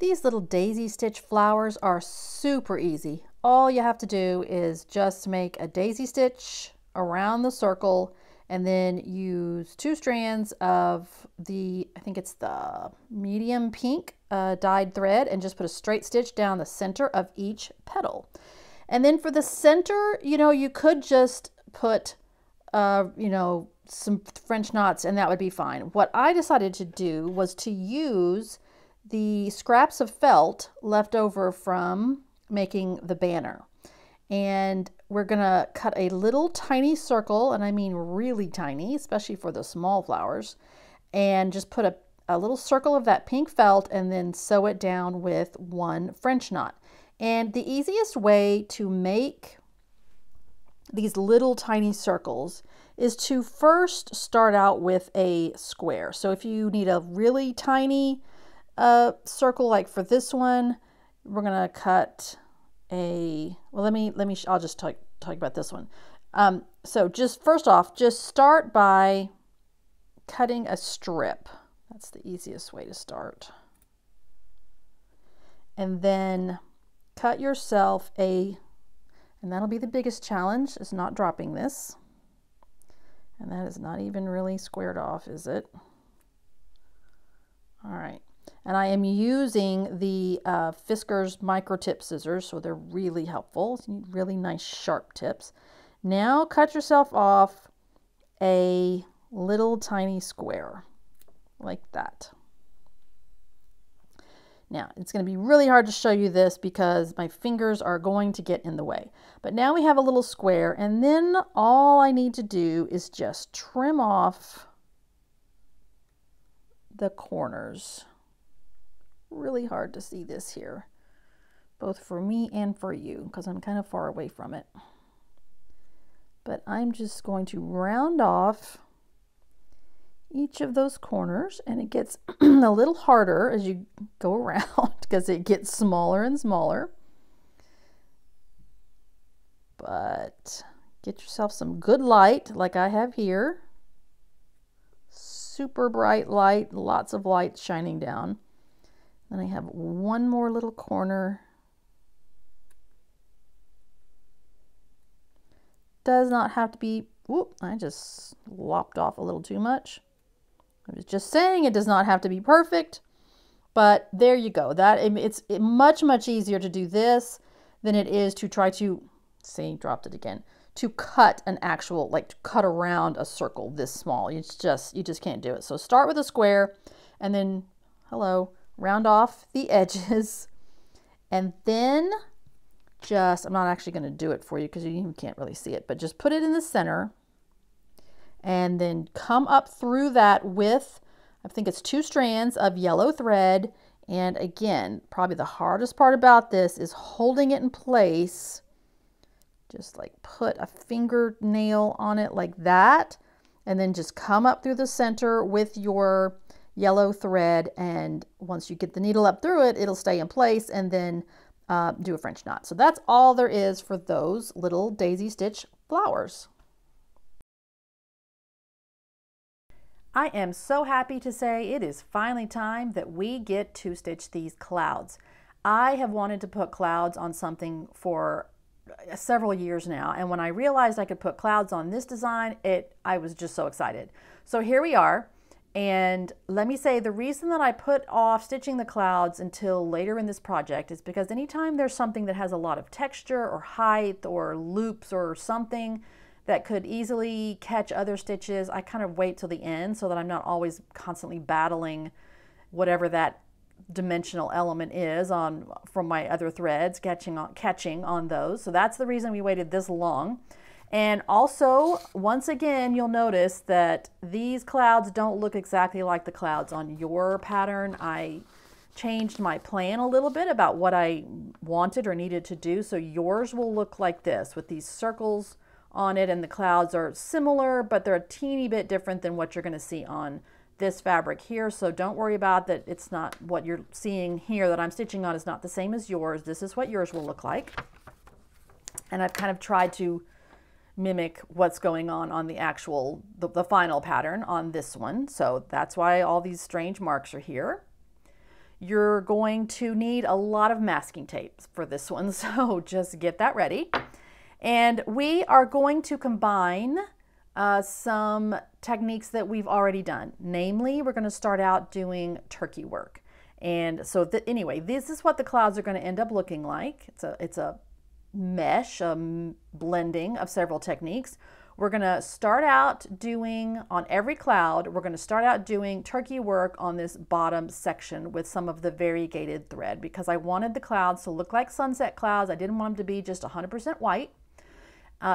These little daisy stitch flowers are super easy. All you have to do is just make a daisy stitch around the circle and then use 2 strands of the, I think it's the medium pink dyed thread, and just put a straight stitch down the center of each petal. And then for the center, you could just put, some French knots and that would be fine. What I decided to do was to use the scraps of felt left over from making the banner. And we're gonna cut a little tiny circle, and I mean really tiny, especially for the small flowers, and just put a little circle of that pink felt and then sew it down with 1 French knot. And the easiest way to make these little tiny circles is to first start out with a square. So if you need a really tiny circle, like for this one, we're gonna cut I'll just talk about this one. So just first off, just start by cutting a strip. That's the easiest way to start. And then cut yourself and that'll be the biggest challenge, is not dropping this. And that is not even really squared off, is it? All right. And I am using the Fisker's micro tip scissors, so they're really helpful. So you need really nice sharp tips. Now cut yourself off a little tiny square like that. Now it's going to be really hard to show you this because my fingers are going to get in the way. But now we have a little square, and then all I need to do is just trim off the corners. Really hard to see this here, both for me and for you, because I'm kind of far away from it. But I'm just going to round off each of those corners, and it gets a little harder as you go around because it gets smaller and smaller. But get yourself some good light like I have here. Super bright light, lots of light shining down. Then I have one more little corner. Does not have to be, whoop, I just lopped off a little too much. I was just saying it does not have to be perfect, but there you go. It's much easier to do this than it is to try to, see, dropped it again, to cut an actual, like to cut around a circle this small. You just can't do it. So start with a square and then, round off the edges, and then I'm not actually going to do it for you because you can't really see it, but just put it in the center and then come up through that with, I think it's 2 strands of yellow thread. And again, probably the hardest part about this is holding it in place. Just like put a fingernail on it like that, and then just come up through the center with your yellow thread, and once you get the needle up through it, it'll stay in place, and then do a French knot. So that's all there is for those little daisy stitch flowers. I am so happy to say it is finally time that we get to stitch these clouds. I have wanted to put clouds on something for several years now, and when I realized I could put clouds on this design, I was just so excited. So here we are. And let me say, the reason that I put off stitching the clouds until later in this project is because anytime there's something that has a lot of texture or height or loops or something that could easily catch other stitches, I kind of wait till the end so that I'm not always constantly battling whatever that dimensional element is from my other threads, catching on those. So that's the reason we waited this long. And also, once again, you'll notice that these clouds don't look exactly like the clouds on your pattern. I changed my plan a little bit about what I wanted or needed to do. So yours will look like this with these circles on it, and the clouds are similar, but they're a teeny bit different than what you're going to see on this fabric here. So don't worry about that. It's not what you're seeing here that I'm stitching on is not the same as yours. This is what yours will look like. And I've kind of tried to mimic what's going on the actual, the final pattern on this one. So that's why all these strange marks are here. You're going to need a lot of masking tape for this one, so just get that ready. And we are going to combine some techniques that we've already done. Namely, we're going to start out doing turkey work. And so anyway, this is what the clouds are going to end up looking like. It's a mesh, a blending of several techniques. We're going to start out doing, on every cloud, we're going to start out doing turkey work on this bottom section with some of the variegated thread, because I wanted the clouds to look like sunset clouds. I didn't want them to be just 100% white.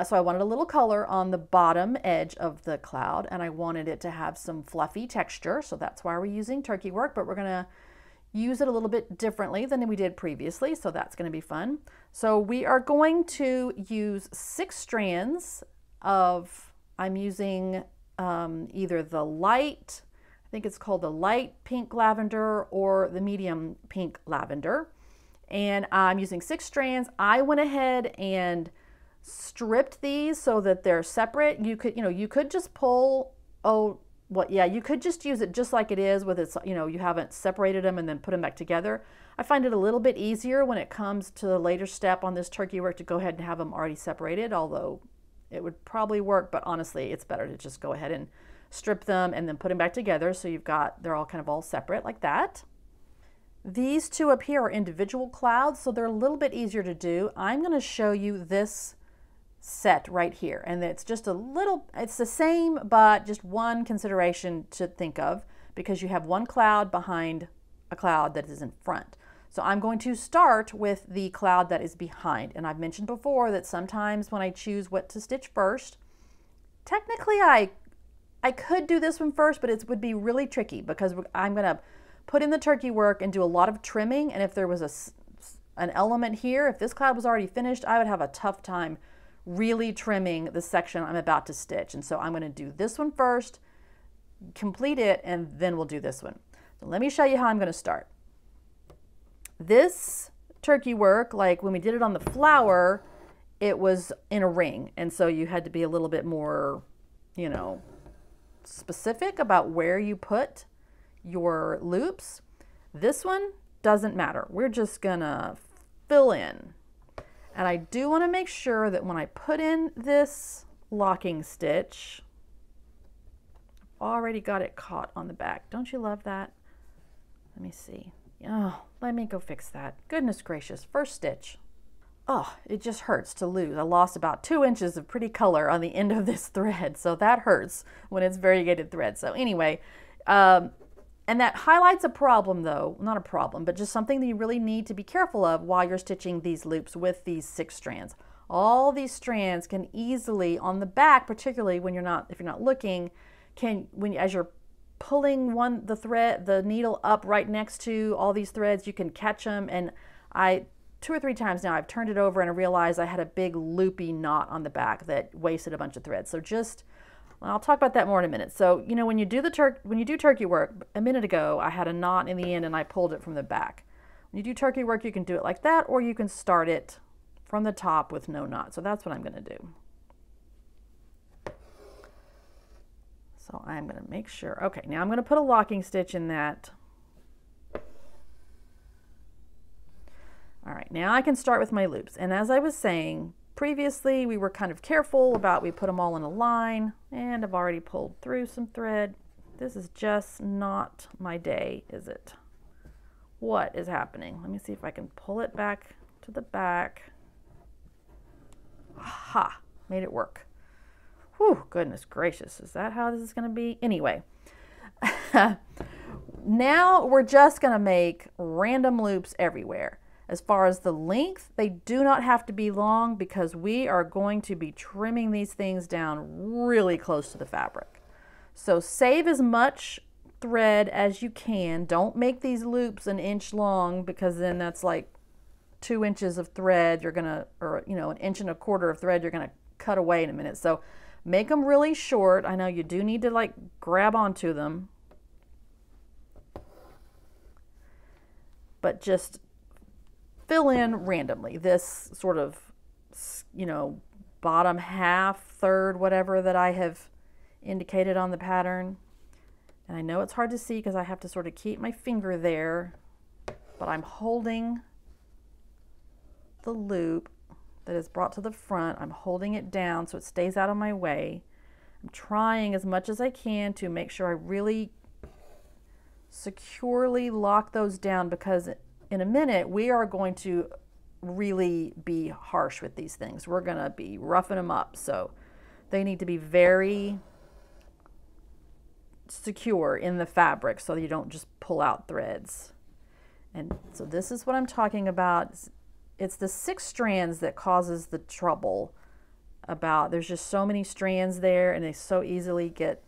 So I wanted a little color on the bottom edge of the cloud, and I wanted it to have some fluffy texture. So that's why we're using turkey work, but we're going to use it a little bit differently than we did previously. So that's going to be fun. So we are going to use 6 strands of, I'm using either the light, I think it's called the light pink lavender, or the medium pink lavender. And I'm using 6 strands. I went ahead and stripped these so that they're separate. You could just pull, you could just use it just like it is with its, you haven't separated them and then put them back together. I find it a little bit easier when it comes to the later step on this turkey work to go ahead and have them already separated, although it would probably work, but honestly, it's better to just go ahead and strip them and then put them back together so they're all kind of all separate like that. These two up here are individual clouds, so they're a little bit easier to do. I'm going to show you this set right here, and it's just it's the same, but just one consideration to think of, because you have one cloud behind a cloud that is in front. So I'm going to start with the cloud that is behind, and I've mentioned before that sometimes when I choose what to stitch first, technically I could do this one first, but it would be really tricky because I'm going to put in the turkey work and do a lot of trimming, and if there was an element here, if this cloud was already finished, I would have a tough time really trimming the section I'm about to stitch. And so I'm going to do this one first, complete it, and then we'll do this one. So let me show you how I'm going to start. This turkey work, like when we did it on the flower, it was in a ring, and so you had to be a little bit more, specific about where you put your loops. This one doesn't matter. We're just gonna fill in. And I do want to make sure that when I put in this locking stitch, I've already got it caught on the back. Don't you love that? Let me see. Oh, let me go fix that. Goodness gracious, first stitch. Oh, it just hurts to lose. I lost about 2 inches of pretty color on the end of this thread, so that hurts when it's variegated thread. So anyway, and that highlights a problem though, not a problem, but just something that you really need to be careful of while you're stitching these loops with these 6 strands. All these strands can easily, on the back, particularly when if you're not looking, as you're pulling the needle up right next to all these threads, you can catch them. And 2 or 3 times now I've turned it over and I realized I had a big loopy knot on the back that wasted a bunch of threads. So I'll talk about that more in a minute. So, when you do turkey work, a minute ago I had a knot in the end and I pulled it from the back. When you do turkey work, you can do it like that, or you can start it from the top with no knot. So that's what I'm going to do. So I'm going to make sure. Okay, now I'm going to put a locking stitch in that. All right, now I can start with my loops. And as I was saying previously, we were kind of careful about, we put them all in a line, and I've already pulled through some thread. This is just not my day, is it? What is happening? Let me see if I can pull it back to the back. Aha, made it work. Whew, goodness gracious, is that how this is going to be? Anyway, now we're just going to make random loops everywhere. As far as the length, they do not have to be long because we are going to be trimming these things down really close to the fabric. So save as much thread as you can. Don't make these loops 1 inch long, because then that's like 2 inches of thread you're gonna, or 1.25 inches of thread you're gonna cut away in a minute. So make them really short. I know you do need to like grab onto them, but just fill in randomly this sort of, bottom half, third, whatever that I have indicated on the pattern. And I know it's hard to see because I have to sort of keep my finger there but I'm holding the loop that is brought to the front. I'm holding it down so it stays out of my way. I'm trying as much as I can to make sure I really securely lock those down, because in a minute we are going to really be harsh with these things. We're going to be roughing them up, so they need to be very secure in the fabric so you don't just pull out threads. And so this is what I'm talking about. It's the 6 strands that causes the trouble. There's just so many strands there, and they so easily get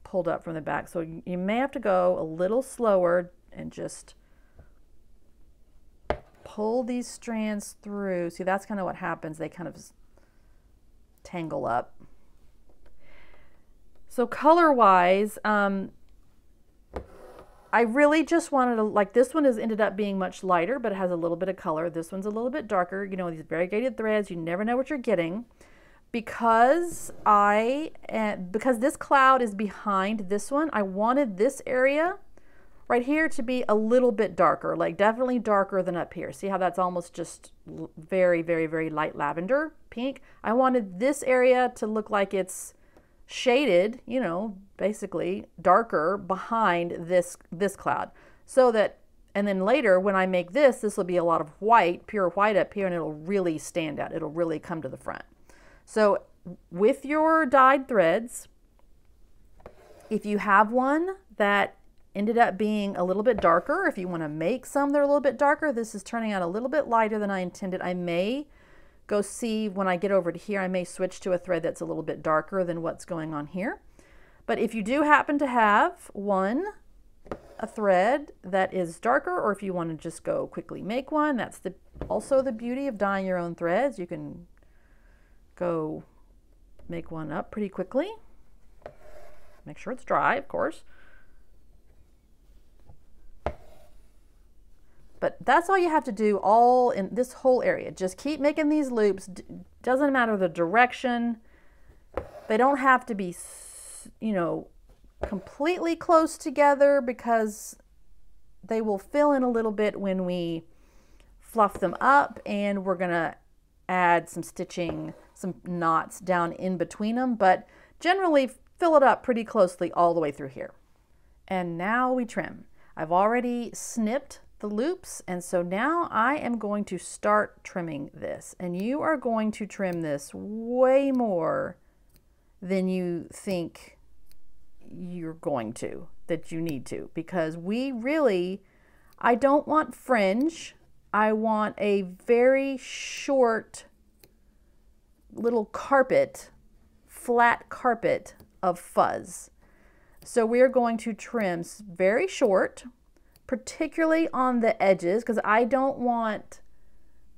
pulled up from the back. So you may have to go a little slower and just pull these strands through. See, that's kind of what happens. They kind of tangle up. So color-wise, I really just wanted to, like, this one has ended up being much lighter, but it has a little bit of color. This one's a little bit darker. You know, these variegated threads, you never know what you're getting. Because this cloud is behind this one, I wanted this area right here to be a little bit darker, like definitely darker than up here. See how that's almost just very, very, very light lavender pink? I wanted this area to look like it's shaded, you know, basically darker behind this cloud. So that, and then later when I make this will be a lot of white, pure white up here, and it'll really stand out. It'll really come to the front. So with your dyed threads, if you have one that ended up being a little bit darker, if you want to make some that are a little bit darker, this is turning out a little bit lighter than I intended. I may go see when I get over to here, I may switch to a thread that's a little bit darker than what's going on here. But if you do happen to have a thread that is darker, or if you want to just go quickly make one, that's also the beauty of dyeing your own threads. You can go make one up pretty quickly. Make sure it's dry, of course. But that's all you have to do all in this whole area. Just keep making these loops. Doesn't matter the direction. They don't have to be, you know, completely close together, because they will fill in a little bit when we fluff them up, and we're going to add some stitching, some knots down in between them, but generally fill it up pretty closely all the way through here. And now we trim. I've already snipped the loops, and so now I am going to start trimming this, and you are going to trim this way more than you think you're going to, that you need to, because I don't want fringe. I want a very short little carpet, flat carpet of fuzz. So we're going to trim very short, particularly on the edges, because I don't want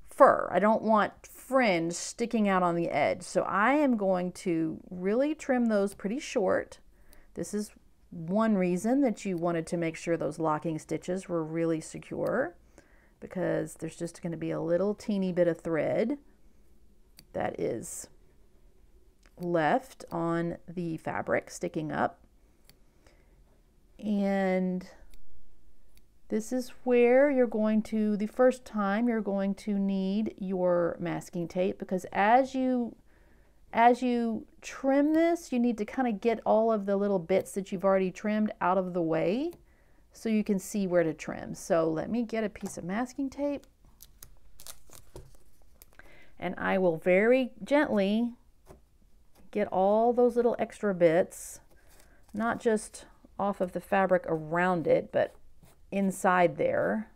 fur. I don't want fringe sticking out on the edge. So I am going to really trim those pretty short. This is one reason that you wanted to make sure those locking stitches were really secure, because there's just going to be a little teeny bit of thread that is left on the fabric sticking up. And this is where you're going to, the first time you're going to need your masking tape, because as you trim this, you need to kind of get all of the little bits that you've already trimmed out of the way so you can see where to trim. So let me get a piece of masking tape, and I will very gently get all those little extra bits, not just off of the fabric around it, but inside there.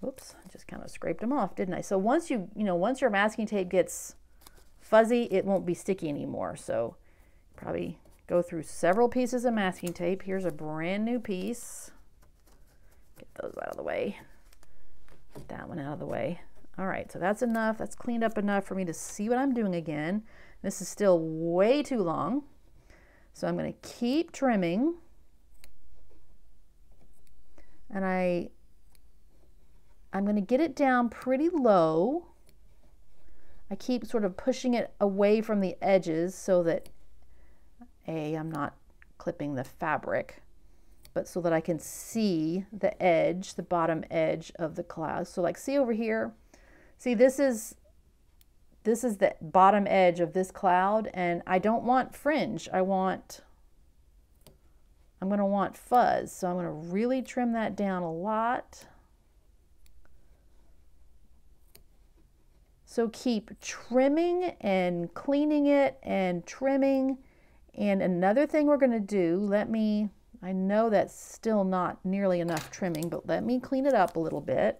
Oops, I just kind of scraped them off, didn't I? So once once your masking tape gets fuzzy, it won't be sticky anymore. So probably go through several pieces of masking tape. Here's a brand new piece. Get those out of the way. Get that one out of the way. All right, so that's enough. That's cleaned up enough for me to see what I'm doing again. This is still way too long. So I'm going to keep trimming. And I'm going to get it down pretty low. I keep sort of pushing it away from the edges so that I'm not clipping the fabric, but so that I can see the edge, the bottom edge of the cloud. So like see over here, see this is the bottom edge of this cloud, and I don't want fringe. I'm going to want fuzz. So I'm going to really trim that down a lot. So keep trimming and cleaning it and trimming. And another thing we're going to do, I know that's still not nearly enough trimming, but let me clean it up a little bit,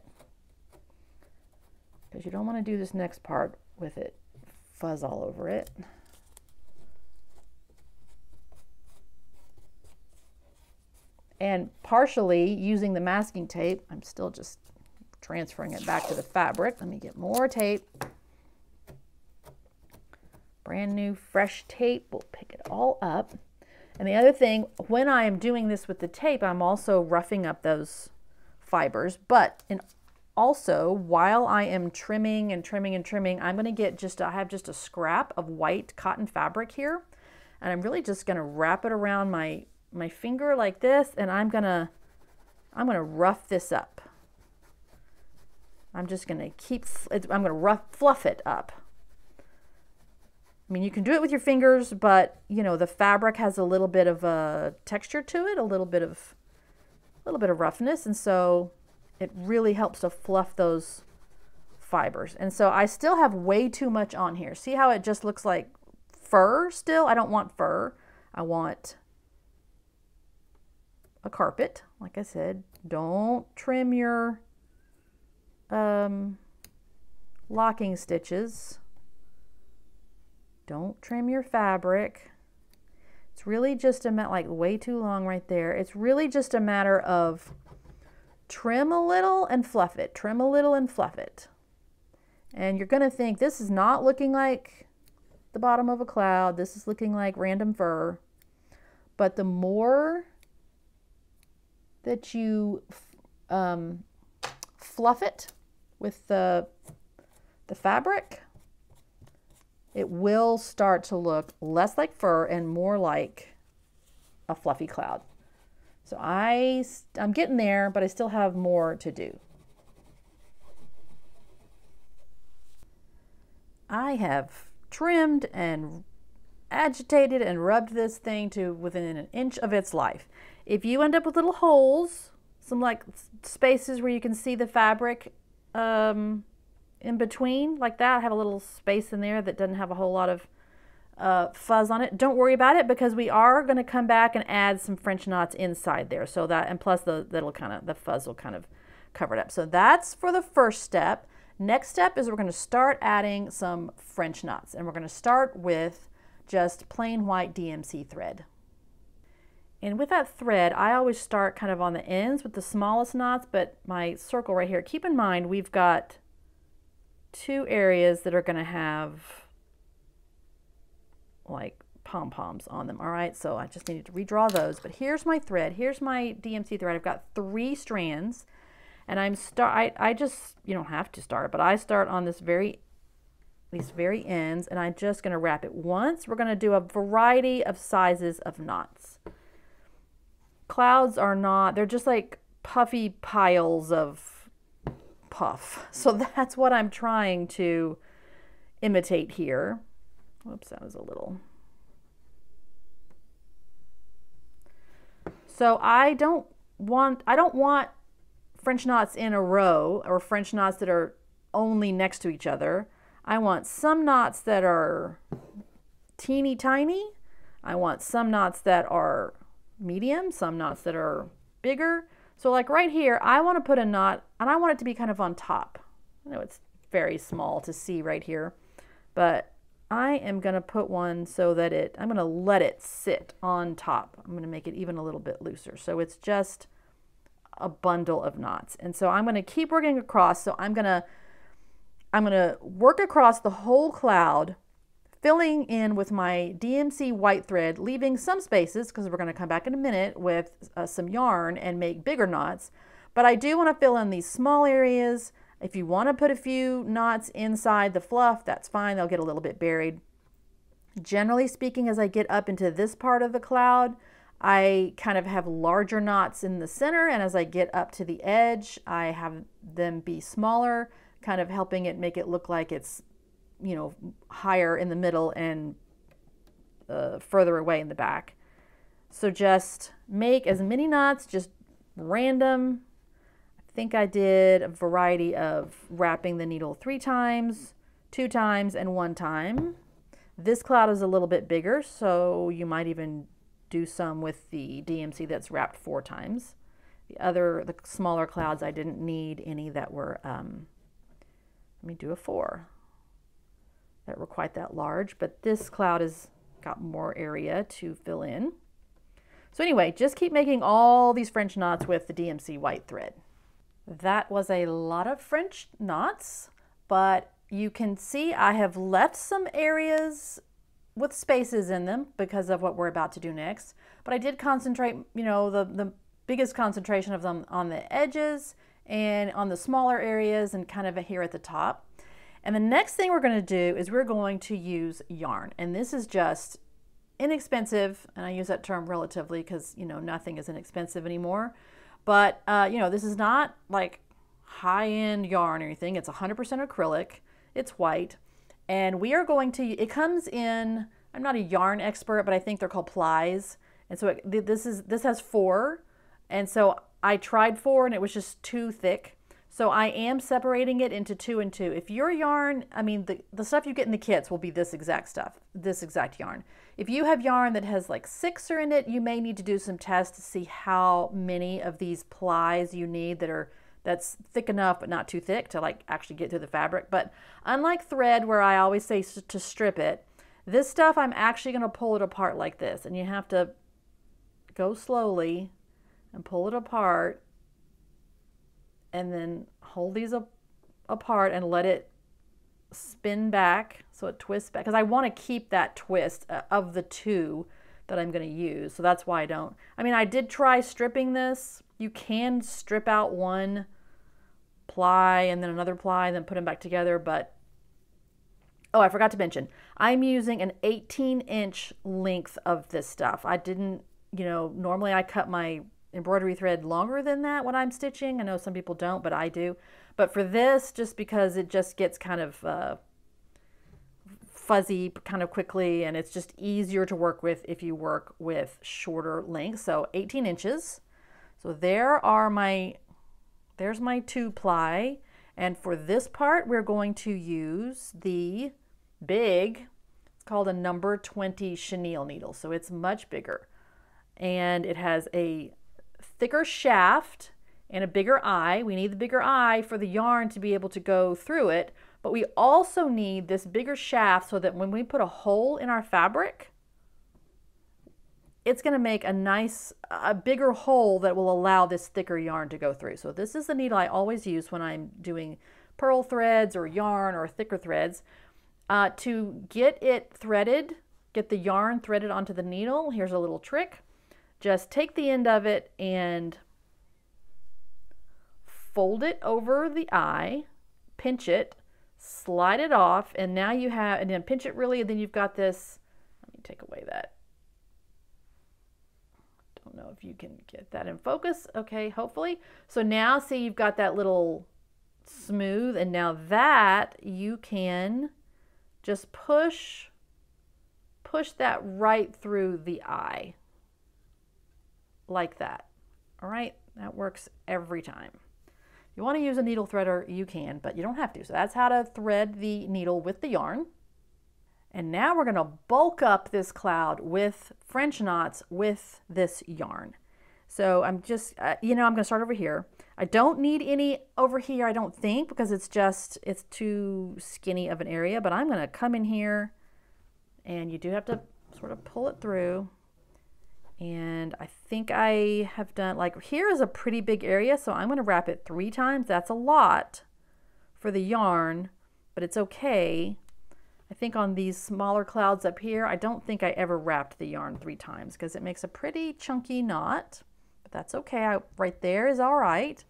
because you don't want to do this next part with it fuzz all over it. And partially using the masking tape, I'm still just transferring it back to the fabric. Let me get more tape. Brand new fresh tape. We'll pick it all up. And the other thing, when I am doing this with the tape, I'm also roughing up those fibers. But also, while I am trimming and trimming and trimming, I'm going to get I have just a scrap of white cotton fabric here. And I'm really just going to wrap it around my finger like this, and I'm going to rough this up. I'm just going to fluff it up. I mean, you can do it with your fingers, but you know, the fabric has a little bit of a texture to it, a little bit of roughness, and so it really helps to fluff those fibers. And so I still have way too much on here. See how it just looks like fur still? I don't want fur. I want a carpet. Like I said, don't trim your locking stitches. Don't trim your fabric. It's really just a matter, like way too long right there. It's really just a matter of trim a little and fluff it. Trim a little and fluff it. And you're going to think this is not looking like the bottom of a cloud. This is looking like random fur. But the more that you fluff it with the fabric, it will start to look less like fur and more like a fluffy cloud. So I'm getting there, but I still have more to do. I have trimmed and agitated and rubbed this thing to within an inch of its life. If you end up with little holes, some like spaces where you can see the fabric in between like that, I have a little space in there that doesn't have a whole lot of fuzz on it. Don't worry about it, because we are going to come back and add some French knots inside there, so that, and plus the fuzz will kind of cover it up. So that's for the first step. Next step is we're going to start adding some French knots, and we're going to start with just plain white DMC thread. And with that thread, I always start kind of on the ends with the smallest knots, but my circle right here, keep in mind we've got two areas that are going to have like pom-poms on them. All right, so I just needed to redraw those, but here's my thread. Here's my DMC thread. I've got 3 strands, and I just, you don't have to start, but I start on these very ends, and I'm just going to wrap it once. We're going to do a variety of sizes of knots. Clouds are not, they're just like puffy piles of puff. So that's what I'm trying to imitate here. Whoops, that was a little. So I don't want French knots in a row, or French knots that are only next to each other. I want some knots that are teeny tiny. I want some knots that are medium, some knots that are bigger. So like right here, I want to put a knot, and I want it to be kind of on top. I know it's very small to see right here, but I am going to put one so that I'm going to let it sit on top. I'm going to make it even a little bit looser. So it's just a bundle of knots. And so I'm going to keep working across. So I'm going to work across the whole cloud, filling in with my DMC white thread, leaving some spaces, because we're going to come back in a minute with some yarn and make bigger knots. But I do want to fill in these small areas. If you want to put a few knots inside the fluff, that's fine. They'll get a little bit buried. Generally speaking, as I get up into this part of the cloud, I kind of have larger knots in the center, and as I get up to the edge, I have them be smaller, kind of helping it make it look like it's, you know, higher in the middle and further away in the back. So just make as many knots, just random. I think I did a variety of wrapping the needle 3 times, 2 times, and 1 time. This cloud is a little bit bigger, so you might even do some with the DMC that's wrapped 4 times. The smaller clouds, I didn't need any that were, let me do a 4, that were quite that large, but this cloud has got more area to fill in. So anyway, just keep making all these French knots with the DMC white thread. That was a lot of French knots, but you can see I have left some areas with spaces in them because of what we're about to do next. But I did concentrate, you know, the biggest concentration of them on the edges and on the smaller areas and kind of here at the top. And the next thing we're going to do is we're going to use yarn. And this is just inexpensive, and I use that term relatively because, you know, nothing is inexpensive anymore. But, you know, this is not like high-end yarn or anything. It's 100% acrylic. It's white. And we are going to, it comes in, I'm not a yarn expert, but I think they're called plies. And so this has 4. And so I tried 4 and it was just too thick. So I am separating it into 2 and 2. If your yarn, I mean, the stuff you get in the kits will be this exact stuff, this exact yarn. If you have yarn that has like 6 in it, you may need to do some tests to see how many of these plies you need that's thick enough but not too thick to like actually get through the fabric. But unlike thread, where I always say to strip it, this stuff I'm actually going to pull it apart like this, and you have to go slowly and pull it apart and then hold these apart and let it spin back so it twists back, because I want to keep that twist of the 2 that I'm going to use. So that's why I mean, I did try stripping this. You can strip out one ply and then another ply and then put them back together, but oh, I forgot to mention, I'm using an 18-inch length of this stuff. I didn't, you know, normally I cut my embroidery thread longer than that when I'm stitching. I know some people don't, but I do. But for this, just because it just gets kind of fuzzy kind of quickly, and it's just easier to work with if you work with shorter lengths. So 18 inches. So there's my 2 ply. And for this part, we're going to use the big, it's called a number 20 chenille needle. So it's much bigger. And it has a thicker shaft and a bigger eye. We need the bigger eye for the yarn to be able to go through it. But we also need this bigger shaft so that when we put a hole in our fabric, it's going to make a bigger hole that will allow this thicker yarn to go through. So this is the needle I always use when I'm doing pearl threads or yarn or thicker threads. To get it threaded, get the yarn threaded onto the needle, here's a little trick. Just take the end of it and fold it over the eye, pinch it, slide it off, and now you have, and then pinch it really, and then you've got this, let me take away that. Don't know if you can get that in focus. Okay, hopefully. So now see, you've got that little smooth, and now that you can just push that right through the eye. Like that. All right, that works every time. If you want to use a needle threader, you can, but you don't have to. So that's how to thread the needle with the yarn. And now we're going to bulk up this cloud with French knots with this yarn. So I'm just, you know, I'm going to start over here. I don't need any over here, I don't think, because it's too skinny of an area, but I'm going to come in here, and you do have to sort of pull it through. And I think I have done, like, here is a pretty big area, so I'm going to wrap it 3 times. That's a lot for the yarn, but it's okay. I think on these smaller clouds up here, I don't think I ever wrapped the yarn 3 times because it makes a pretty chunky knot, but that's okay. Right there is all right.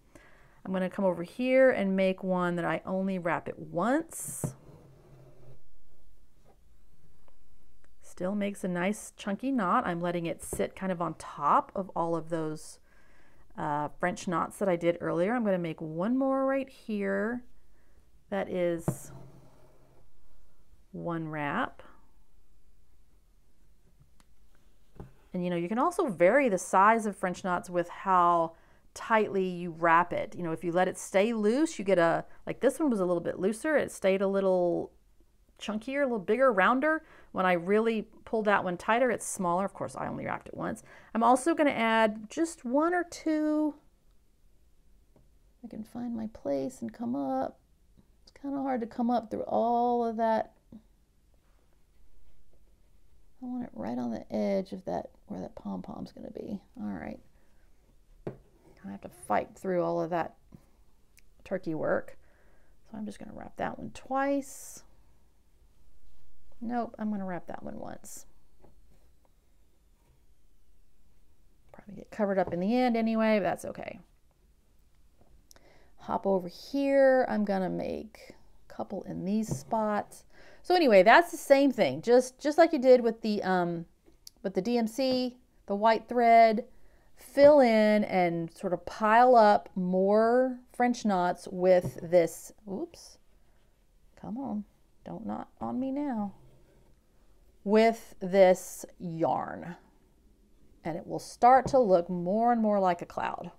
I'm going to come over here and make one that I only wrap it once. Still makes a nice chunky knot. I'm letting it sit kind of on top of all of those French knots that I did earlier. I'm going to make one more right here. That is one wrap. And you know, you can also vary the size of French knots with how tightly you wrap it. You know, if you let it stay loose, you get a, like this one was a little bit looser. It stayed a little chunkier, a little bigger, rounder. When I really pulled that one tighter, it's smaller. Of course, I only wrapped it once. I'm also going to add just one or two. I can find my place and come up. It's kind of hard to come up through all of that. I want it right on the edge of that, where that pom-pom's going to be. All right. I have to fight through all of that turkey work. So I'm just going to wrap that one twice. Nope, I'm going to wrap that one once. Probably get covered up in the end anyway, but that's okay. Hop over here. I'm going to make a couple in these spots. So anyway, that's the same thing, just like you did with the DMC, the white thread. Fill in and sort of pile up more French knots with this. Oops, come on, don't knot on me now. With this yarn, and it will start to look more and more like a cloud.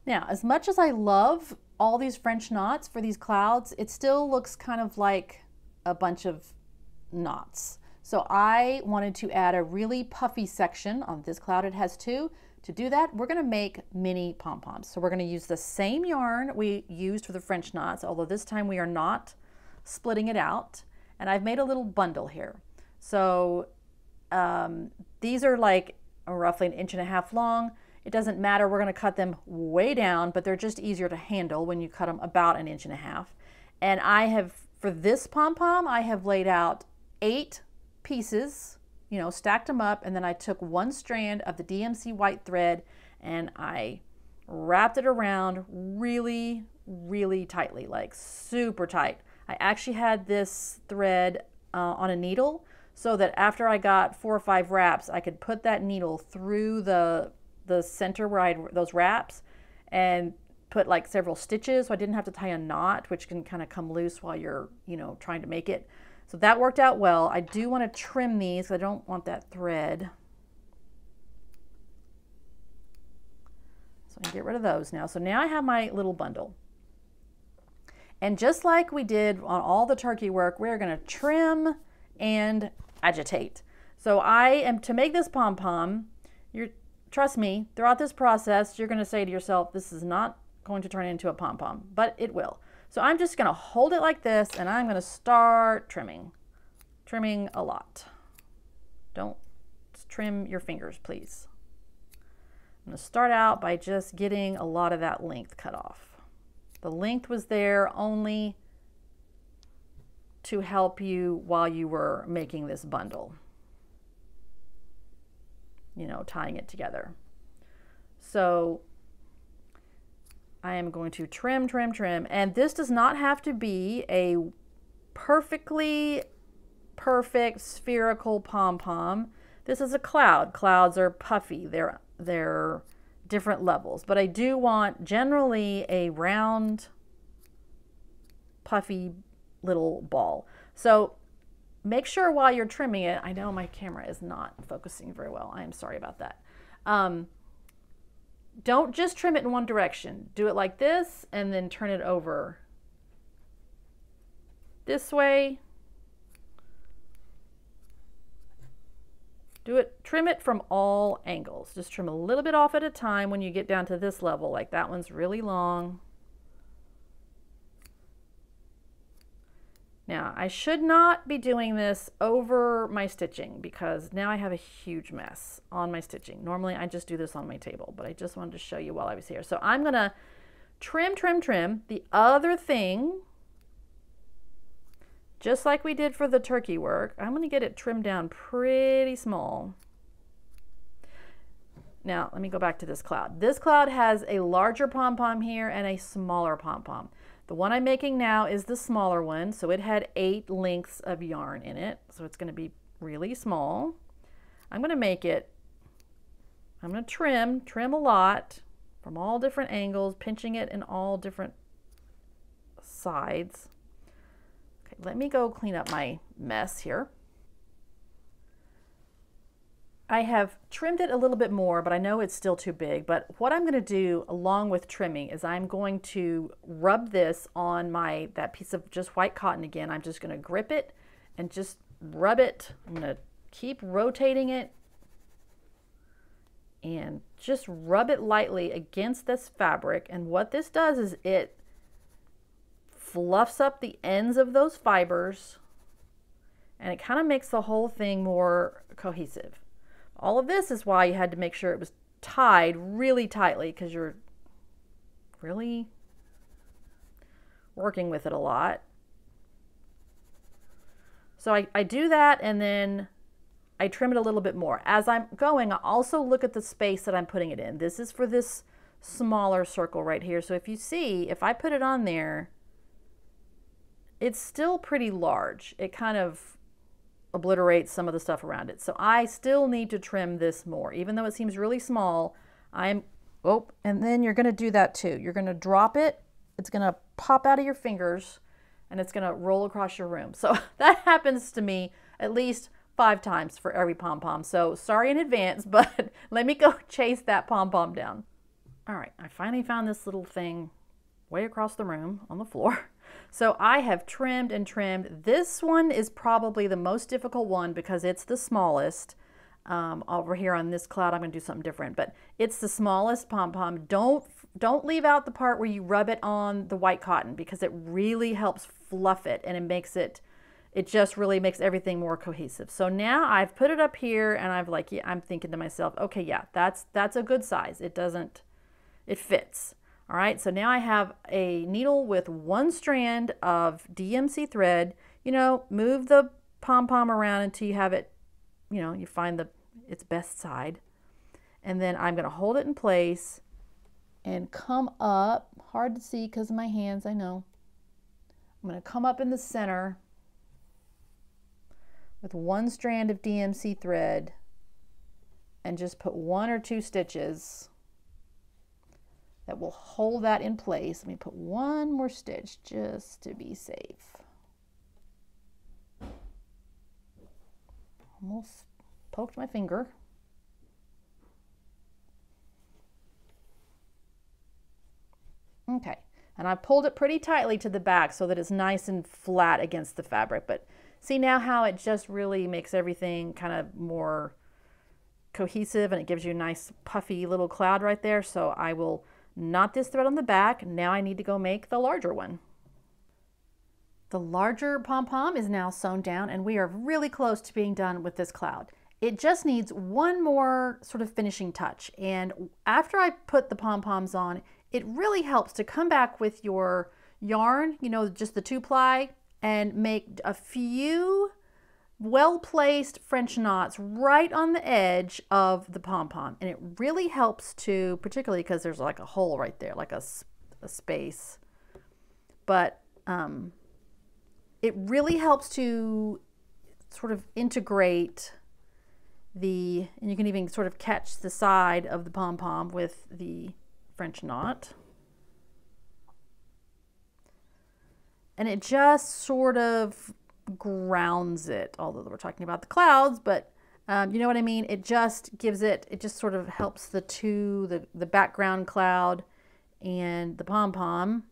Now, as much as I love all these French knots for these clouds, it still looks kind of like a bunch of knots. So I wanted to add a really puffy section on this cloud. It has two. To do that, we're going to make mini pom-poms. So we're going to use the same yarn we used for the French knots, although this time we are not splitting it out. And I've made a little bundle here. So these are like roughly 1.5 inches long. It doesn't matter, we're going to cut them way down, but they're just easier to handle when you cut them about 1.5 inches. And I have, for this pom-pom, I have laid out 8 pieces, you know, stacked them up, and then I took one strand of the DMC white thread and I wrapped it around really, really tightly, like super tight. I actually had this thread on a needle so that after I got 4 or 5 wraps, I could put that needle through the center where I had those wraps and put like several stitches, so I didn't have to tie a knot, which can kind of come loose while you're, you know, trying to make it. So that worked out well. I do want to trim these. I don't want that thread. So I can get rid of those now. So now I have my little bundle. And just like we did on all the turkey work, we're going to trim and agitate. So I am, to make this pom-pom, trust me, throughout this process, you're going to say to yourself, this is not going to turn into a pom-pom, but it will. So I'm just going to hold it like this, and I'm going to start trimming a lot. Don't trim your fingers, please. I'm going to start out by just getting a lot of that length cut off. The length was there only to help you while you were making this bundle, you know, tying it together. So I am going to trim, and this does not have to be a perfectly perfect spherical pom-pom. This is a cloud. Clouds are puffy. They're different levels, but I do want generally a round, puffy little ball. So make sure while you're trimming it, I know my camera is not focusing very well. I am sorry about that. Don't just trim it in one direction. Do it like this and then turn it over this way. Trim it from all angles. Just trim a little bit off at a time when you get down to this level, like that one's really long. Now, I should not be doing this over my stitching because now I have a huge mess on my stitching. Normally, I just do this on my table, but I just wanted to show you while I was here. So I'm going to trim. The other thing, just like we did for the turkey work, I'm going to get it trimmed down pretty small. Now, let me go back to this cloud. This cloud has a larger pom-pom here and a smaller pom-pom. The one I'm making now is the smaller one, so it had 8 lengths of yarn in it, so it's going to be really small. I'm going to make it, I'm going to trim a lot from all different angles, pinching it in all different sides. Okay, let me go clean up my mess here. I have trimmed it a little bit more, but I know it's still too big. But what I'm going to do along with trimming is I'm going to rub this on that piece of just white cotton again. I'm just going to grip it and just rub it. I'm going to keep rotating it and just rub it lightly against this fabric. And what this does is it fluffs up the ends of those fibers, and it kind of makes the whole thing more cohesive. All of this is why you had to make sure it was tied really tightly, because you're really working with it a lot. So I do that, and then I trim it a little bit more. As I'm going, I also look at the space that I'm putting it in. This is for this smaller circle right here. So if you see, if I put it on there, it's still pretty large. It kind of obliterates some of the stuff around it. So I still need to trim this more. Even though it seems really small, and then you're going to do that too. You're going to drop it. It's going to pop out of your fingers, and it's going to roll across your room. So that happens to me at least 5 times for every pom-pom. So sorry in advance, but let me go chase that pom-pom down. All right, I finally found this little thing way across the room on the floor. So I have trimmed and trimmed. This one is probably the most difficult one because it's the smallest. Over here on this cloud, I'm going to do something different, but it's the smallest pom-pom. Don't leave out the part where you rub it on the white cotton, because it really helps fluff it, and it just really makes everything more cohesive. So now I've put it up here, and I'm thinking to myself, okay, yeah, that's a good size. It fits. All right, so now I have a needle with 1 strand of DMC thread. Move the pom-pom around until you have it, you find its best side. And then I'm going to hold it in place and come up. Hard to see because of my hands, I know. I'm going to come up in the center with 1 strand of DMC thread and just put 1 or 2 stitches that will hold that in place. Let me put 1 more stitch just to be safe. Almost poked my finger. Okay, and I pulled it pretty tightly to the back so that it's nice and flat against the fabric. But see now how it just really makes everything kind of more cohesive, and it gives you a nice puffy little cloud right there. So I will knot this thread on the back. Now I need to go make the larger one. The larger pom-pom is now sewn down, and we are really close to being done with this cloud. It just needs 1 more sort of finishing touch. And after I put the pom-poms on, it really helps to come back with your yarn, just the 2-ply, and make a few well-placed French knots right on the edge of the pom-pom. And it really helps to, particularly because there's like a hole right there, like a space. But it really helps to sort of integrate and you can even sort of catch the side of the pom-pom with the French knot. And it just sort of grounds it, although we're talking about the clouds, but you know what I mean? It just gives it just sort of helps the background cloud and the pom-pom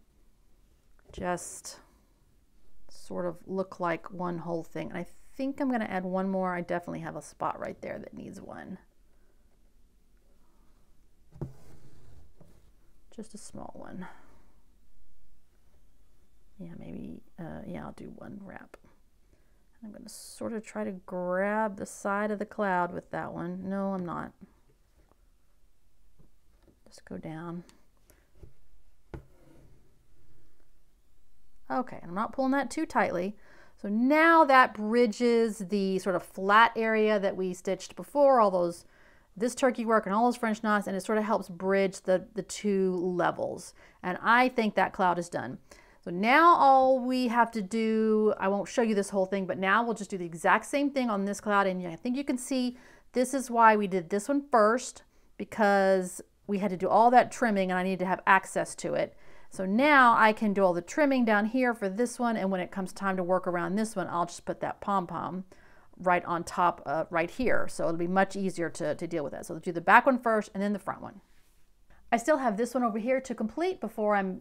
just sort of look like one whole thing. And I think I'm going to add 1 more. I definitely have a spot right there that needs 1. Just a small one. Yeah, maybe, yeah, I'll do 1 wrap. I'm going to sort of try to grab the side of the cloud with that one. No, I'm not. Just go down. Okay, I'm not pulling that too tightly. So now that bridges the sort of flat area that we stitched before, this turkey work and all those French knots, and it sort of helps bridge the 2 levels. And I think that cloud is done. So now all we have to do, I won't show you this whole thing, but now we'll just do the exact same thing on this cloud. And I think you can see this is why we did this one first, because we had to do all that trimming and I needed to have access to it. So now I can do all the trimming down here for this one, and when it comes time to work around this one, I'll just put that pom-pom right on top right here. So it'll be much easier to deal with that. So let's do the back one first and then the front one. I still have this one over here to complete before I'm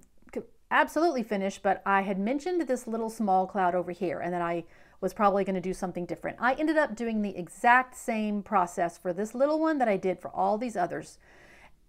absolutely finished, but I had mentioned this little small cloud over here and that I was probably going to do something different. I ended up doing the exact same process for this little one that I did for all these others.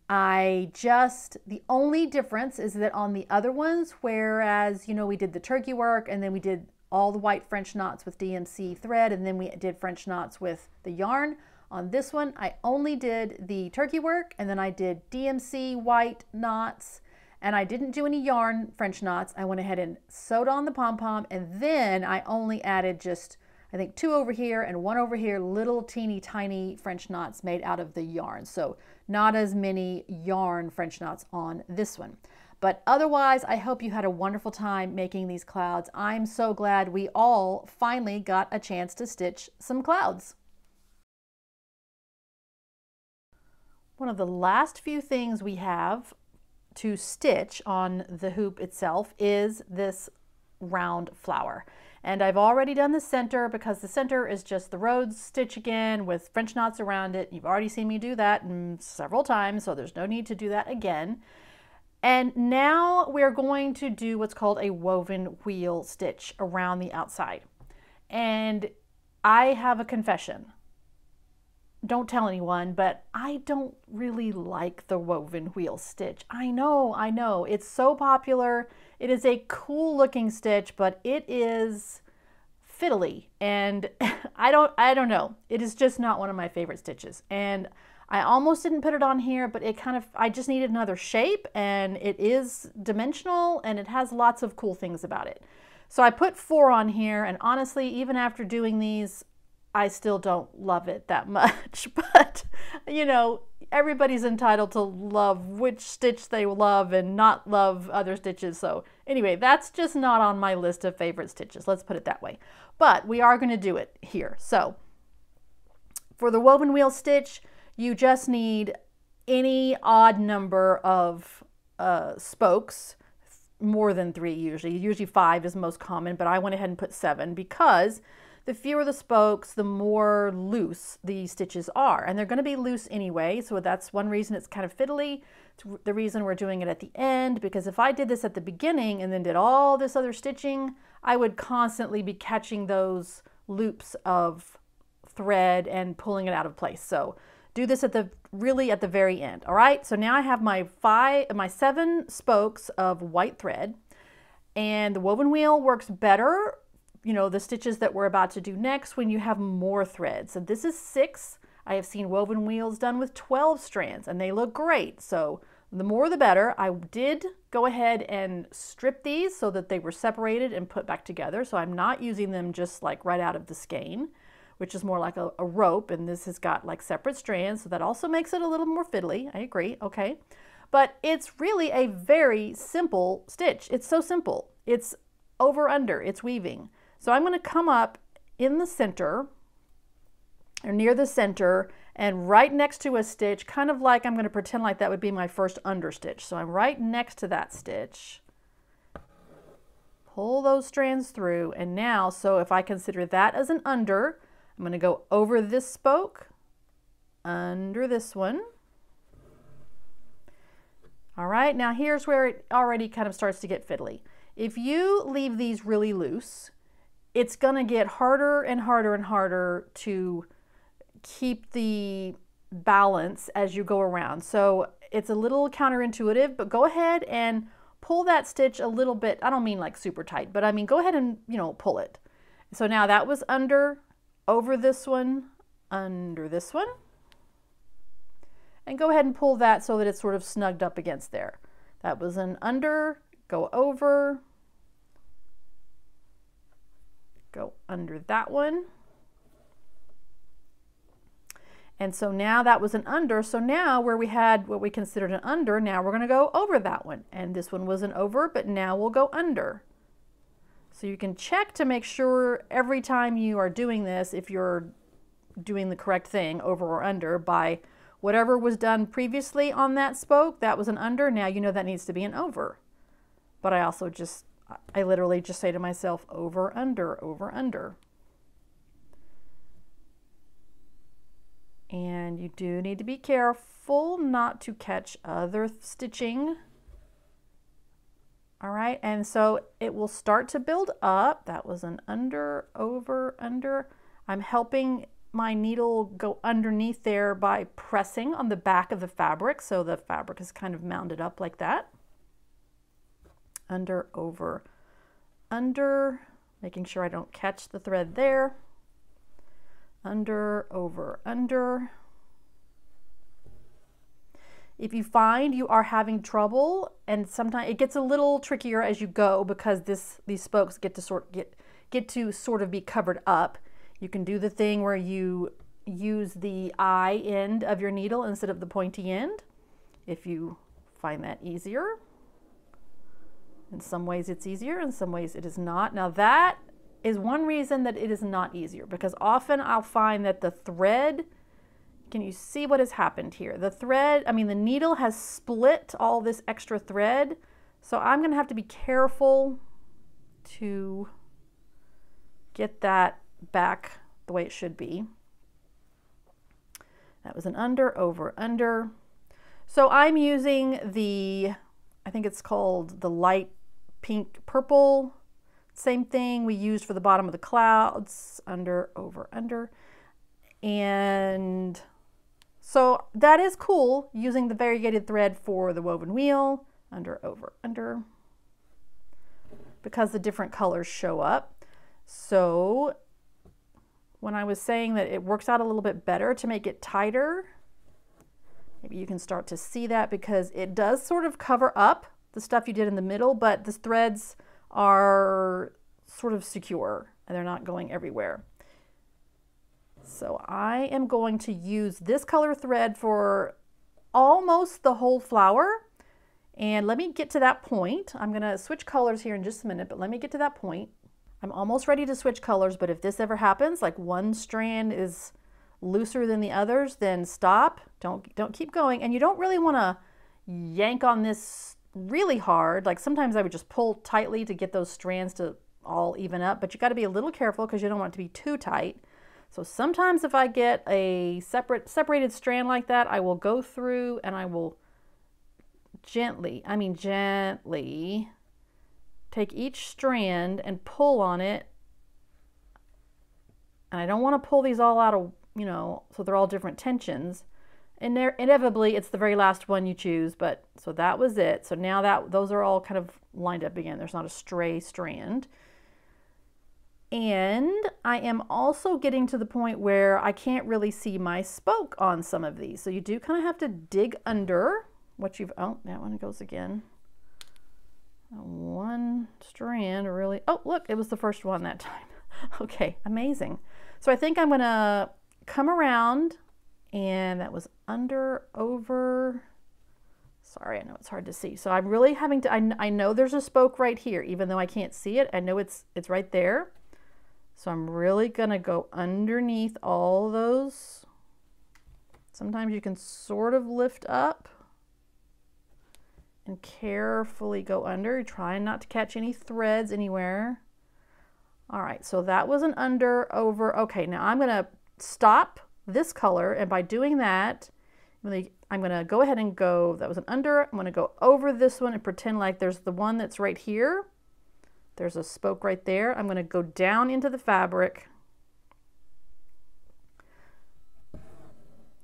The only difference is that on the other ones, whereas, you know, we did the turkey work and then we did all the white French knots with DMC thread and then we did French knots with the yarn. On this one, I only did the turkey work and then I did DMC white knots and I didn't do any yarn French knots. I went ahead and sewed on the pom-pom and then I only added just, I think 2 over here and 1 over here, little teeny tiny French knots made out of the yarn. So not as many yarn French knots on this one. But otherwise, I hope you had a wonderful time making these clouds. I'm so glad we all finally got a chance to stitch some clouds. One of the last few things we have to stitch on the hoop itself is this round flower. And I've already done the center because the center is just the rose stitch again with French knots around it. You've already seen me do that several times, so there's no need to do that again. And now we're going to do what's called a woven wheel stitch around the outside. And I have a confession. Don't tell anyone, but I don't really like the woven wheel stitch. I know, it's so popular. It is a cool looking stitch, but it is fiddly and I don't know. It is just not one of my favorite stitches. And I almost didn't put it on here, but I just needed another shape and it is dimensional and it has lots of cool things about it. So I put 4 on here and honestly, even after doing these, I still don't love it that much, but you know, everybody's entitled to love which stitch they love and not love other stitches. So anyway, that's just not on my list of favorite stitches. Let's put it that way. But we are going to do it here. So for the woven wheel stitch, you just need any odd number of spokes, more than 3 usually. Usually 5 is most common, but I went ahead and put 7 because the fewer the spokes, the more loose the stitches are. And they're going to be loose anyway, so that's one reason it's kind of fiddly. It's the reason we're doing it at the end, because if I did this at the beginning and then did all this other stitching, I would constantly be catching those loops of thread and pulling it out of place. So do this really at the very end. All right, so now I have my 7 spokes of white thread, and the woven wheel works better, you know, the stitches that we're about to do next, when you have more thread. So this is 6. I have seen woven wheels done with 12 strands and they look great. So the more the better. I did go ahead and strip these so that they were separated and put back together. So I'm not using them just like right out of the skein, which is more like a rope, and this has got like separate strands. So that also makes it a little more fiddly. I agree. Okay. But it's really a very simple stitch. It's so simple. It's over under, it's weaving. So I'm going to come up in the center, or near the center, and right next to a stitch, kind of like I'm going to pretend like that would be my first understitch. So I'm right next to that stitch. Pull those strands through, and now, so if I consider that as an under, I'm going to go over this spoke, under this one. All right, now here's where it already kind of starts to get fiddly. If you leave these really loose, it's going to get harder and harder and harder to keep the balance as you go around. So it's a little counterintuitive, but go ahead and pull that stitch a little bit. I don't mean like super tight, but I mean go ahead and, you know, pull it. So now that was under, over this one, under this one. And go ahead and pull that so that it's sort of snugged up against there. That was an under, go over, go under that one. And so now that was an under. So now where we had what we considered an under, now we're going to go over that one. And this one was an over, but now we'll go under. So you can check to make sure every time you are doing this, if you're doing the correct thing, over or under, by whatever was done previously on that spoke, that was an under. Now you know that needs to be an over. But I literally just say to myself, over, under, over, under. And you do need to be careful not to catch other stitching. All right, and so it will start to build up. That was an under, over, under. I'm helping my needle go underneath there by pressing on the back of the fabric, so the fabric is kind of mounded up like that. Under, over, under, making sure I don't catch the thread there. Under, over, under. If you find you are having trouble, and sometimes it gets a little trickier as you go because these spokes get to sort of be covered up, you can do the thing where you use the eye end of your needle instead of the pointy end, if you find that easier. In some ways it's easier, in some ways it is not. Now that is one reason that it is not easier, because often I'll find that the thread, can you see what has happened here? The thread, the needle has split all this extra thread, so I'm going to have to be careful to get that back the way it should be. That was an under, over, under. So I'm using I think it's called the light pink purple. Same thing we used for the bottom of the clouds, under, over, under. And so that is cool, using the variegated thread for the woven wheel, under, over, under, because the different colors show up. So when I was saying that it works out a little bit better to make it tighter, maybe you can start to see that, because it does sort of cover up the stuff you did in the middle, but the threads are sort of secure and they're not going everywhere. So I am going to use this color thread for almost the whole flower. And let me get to that point. I'm going to switch colors here in just a minute, but let me get to that point. I'm almost ready to switch colors, but if this ever happens, like one strand is looser than the others, then stop. Don't keep going. And you don't really want to yank on this really hard. Like sometimes I would just pull tightly to get those strands to all even up, but you got to be a little careful because you don't want it to be too tight. So sometimes if I get a separated strand like that, I will go through and I will gently take each strand and pull on it. And I don't want to pull these all out of, so they're all different tensions. And inevitably, it's the very last one you choose, but so that was it. So now those are all kind of lined up again. There's not a stray strand. And I am also getting to the point where I can't really see my spoke on some of these. So you do kind of have to dig under what oh, that one goes again. One strand really, oh, look, it was the first one that time. Okay, amazing. So I think I'm gonna come around, and that was under, over. Sorry, I know it's hard to see. So I'm really having to, I know there's a spoke right here, even though I can't see it. I know it's right there. So I'm really gonna go underneath all those. Sometimes you can sort of lift up and carefully go under, trying not to catch any threads anywhere. All right, so that was an under, over. Okay, now I'm gonna stop this color, and by doing that, I'm gonna go ahead and go, that was an under, I'm gonna go over this one and pretend like there's the one that's right here. There's a spoke right there. I'm gonna go down into the fabric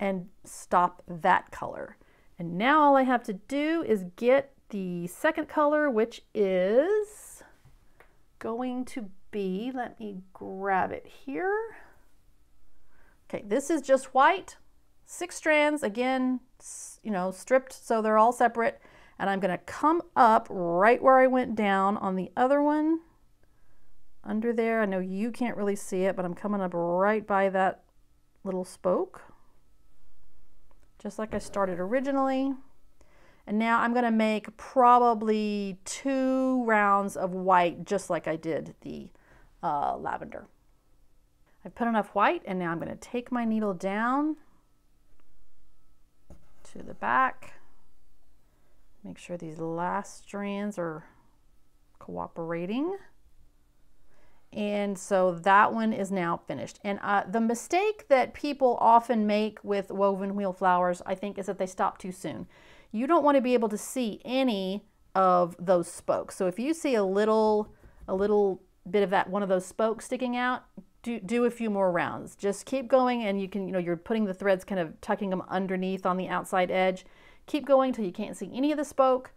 and stop that color. And now all I have to do is get the second color, which is going to be, let me grab it here. Okay, this is just white, 6 strands, again, stripped, so they're all separate. And I'm gonna come up right where I went down on the other one, under there. I know you can't really see it, but I'm coming up right by that little spoke. just like I started originally. And now I'm going to make probably 2 rounds of white, just like I did the lavender. I put enough white, and now I'm going to take my needle down to the back. Make sure these last strands are cooperating. And so that one is now finished. And the mistake that people often make with woven wheel flowers, I think, is that they stop too soon. You don't want to be able to see any of those spokes. So if you see a little bit of that, one of those spokes sticking out, do a few more rounds. Just keep going, and you can, you're putting the threads, kind of tucking them underneath on the outside edge. Keep going till you can't see any of the spoke,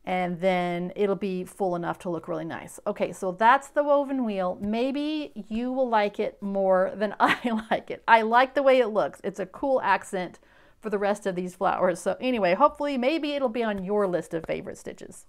and then it'll be full enough to look really nice. Okay, so that's the woven wheel. Maybe you will like it more than I like it. I like the way it looks. It's a cool accent for the rest of these flowers. So anyway, hopefully maybe it'll be on your list of favorite stitches.